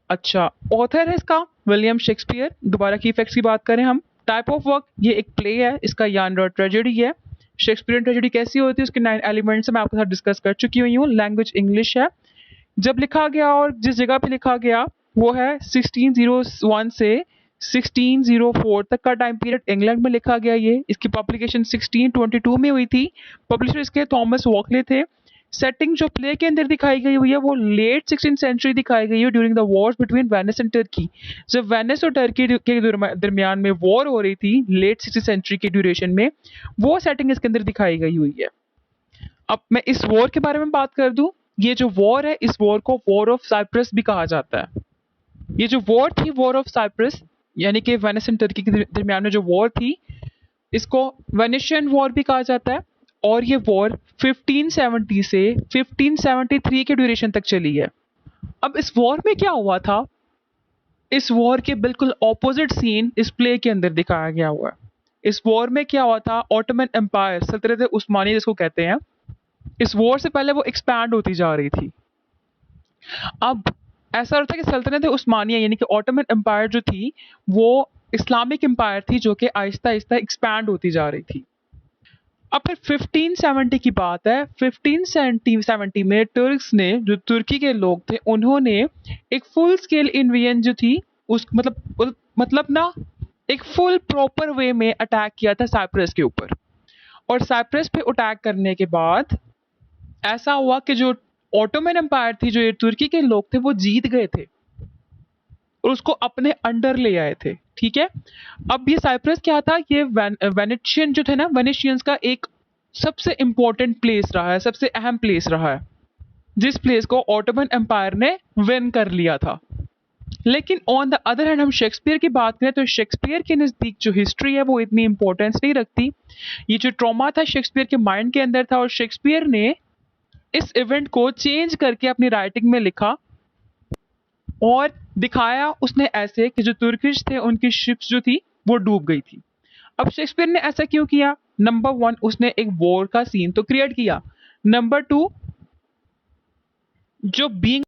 अच्छा, ऑथर है इसका विलियम शेक्सपियर। दोबारा की फैक्ट्स की बात करें हम, टाइप ऑफ वर्क, ये एक प्ले है, इसका यानर ट्रेजेडी है। शेक्सपियरियन ट्रेजेडी कैसी होती है, उसके 9 एलिमेंट्स मैं आपके साथ डिस्कस कर चुकी हुई हूँ। लैंग्वेज इंग्लिश है। जब लिखा गया और जिस जगह पे लिखा गया वो है 1601 से 1604 तक का टाइम पीरियड इंग्लैंड में लिखा गया। ये इसकी पब्लिकेशन 1622 में हुई थी। पब्लिशर इसके थॉमस वॉकले थे। सेटिंग जो प्ले के अंदर दिखाई गई हुई है वो लेट 16th सेंचुरी दिखाई गई है, during the Wars between Venice and Turkey. जब वेनिस और टर्की के दरमियान में वॉर हो रही थी लेट 16th सेंचुरी के ड्यूरेशन में, वो सेटिंग इसके अंदर दिखाई गई हुई है। अब मैं इस वॉर के बारे में बात कर दूं। ये जो वॉर है, इस वॉर को वॉर ऑफ साइप्रस भी कहा जाता है। ये जो वॉर थी, वॉर ऑफ साइप्रस, यानी कि वेनिस एंड टर्की के दरमियान में जो वॉर थी, इसको वेनिशियन वॉर भी कहा जाता है। और ये वॉर 1570 से 1573 के ड्यूरेशन तक चली है। अब इस वॉर में क्या हुआ था, इस वॉर के बिल्कुल ऑपोजिट सीन इस प्ले के अंदर दिखाया गया हुआ है। इस वॉर में क्या हुआ था, ऑटोमन एम्पायर, सल्तनत उस्मानिया जिसको कहते हैं, इस वॉर से पहले वो एक्सपैंड होती जा रही थी। अब ऐसा होता है कि सल्तनत उस्मानिया यानी कि ऑटोमन एम्पायर जो थी वो इस्लामिक एम्पायर थी जो कि आहिस्ता आहिस्ता एक्सपैंड होती जा रही थी। अब फिर 1570 की बात है। 1570 में टर्क्स ने, जो तुर्की के लोग थे, उन्होंने एक फुल स्केल इन्वेजन जो थी उस मतलब ना एक फुल प्रॉपर वे में अटैक किया था साइप्रस के ऊपर। और साइप्रस पे अटैक करने के बाद ऐसा हुआ कि जो ऑटोमन एम्पायर थी, जो ये तुर्की के लोग थे, वो जीत गए थे और उसको अपने अंडर ले आए थे। ठीक है। अब ये साइप्रस क्या था, ये वेनेशियन जो थे ना, वेनेशियंस का एक सबसे इंपॉर्टेंट प्लेस रहा है, सबसे अहम प्लेस रहा है, जिस प्लेस को ऑटोमन एम्पायर ने विन कर लिया था। लेकिन ऑन द अदर हैंड हम शेक्सपियर की बात करें तो शेक्सपियर के नज़दीक जो हिस्ट्री है वो इतनी इंपॉर्टेंस नहीं रखती। ये जो ट्रॉमा था शेक्सपियर के माइंड के अंदर था और शेक्सपियर ने इस इवेंट को चेंज करके अपनी राइटिंग में लिखा और दिखाया उसने ऐसे कि जो तुर्किश थे उनकी शिप्स जो थी वो डूब गई थी। अब शेक्सपियर ने ऐसा क्यों किया? नंबर 1, उसने एक वॉर का सीन तो क्रिएट किया। नंबर 2, जो बीइंग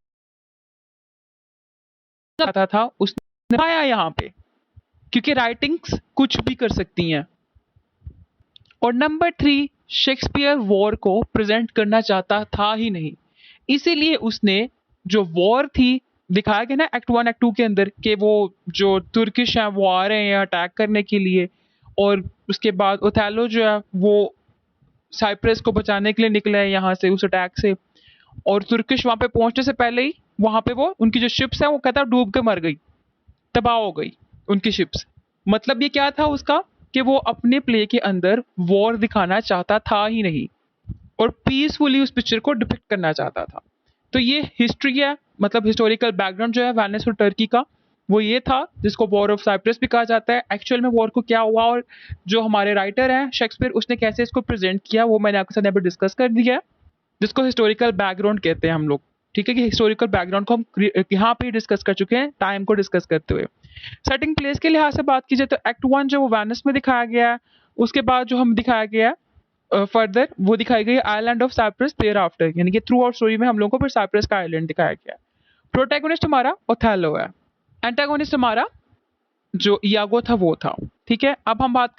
था उसने दिखाया यहाँ पे, क्योंकि राइटिंग्स कुछ भी कर सकती हैं। और नंबर 3, शेक्सपियर वॉर को प्रेजेंट करना चाहता था ही नहीं, इसीलिए उसने जो वॉर थी, दिखाया गया ना एक्ट 1 एक्ट 2 के अंदर कि वो जो तुर्किश हैं वो आ रहे हैं अटैक करने के लिए, और उसके बाद ओथेलो जो है वो साइप्रस को बचाने के लिए निकला है यहाँ से उस अटैक से। और तुर्किश वहां पे पहुंचने से पहले ही वहां पे वो उनकी जो शिप्स है वो कहता डूब के मर गई, तबाह हो गई उनकी शिप्स। मतलब ये क्या था उसका, कि वो अपने प्ले के अंदर वॉर दिखाना चाहता था ही नहीं और पीसफुली उस पिक्चर को डिपिक्ट करना चाहता था। तो ये हिस्ट्री है, मतलब हिस्टोरिकल बैकग्राउंड जो है वेनिस और टर्की का, वो ये था, जिसको वॉर ऑफ साइप्रस भी कहा जाता है। एक्चुअल में वॉर को क्या हुआ और जो हमारे राइटर हैं शेक्सपियर, उसने कैसे इसको प्रेजेंट किया, वो मैंने आपके साथ यहाँ पे डिस्कस कर दिया है, जिसको हिस्टोरिकल बैकग्राउंड कहते हैं हम लोग। ठीक है, कि हिस्टोरिकल बैकग्राउंड को हम यहाँ पे डिस्कस कर चुके हैं टाइम को डिस्कस करते हुए। सेटिंग प्लेस के लिहाज से बात की जाए तो एक्ट 1 जो वो वेनिस में दिखाया गया है, उसके बाद जो हम दिखाया गया है फर्दर वो दिखाई गई island of Cyprus thereafter, यानी कि थ्रू आउट स्टोरी में हम लोगों को फिर साइप्रस का आइलैंड दिखाया गया है। प्रोटैगोनिस्ट हमारा ओथेलो है, एंटागोनिस्ट हमारा जो इयागो था वो था। ठीक है, अब हम बात कर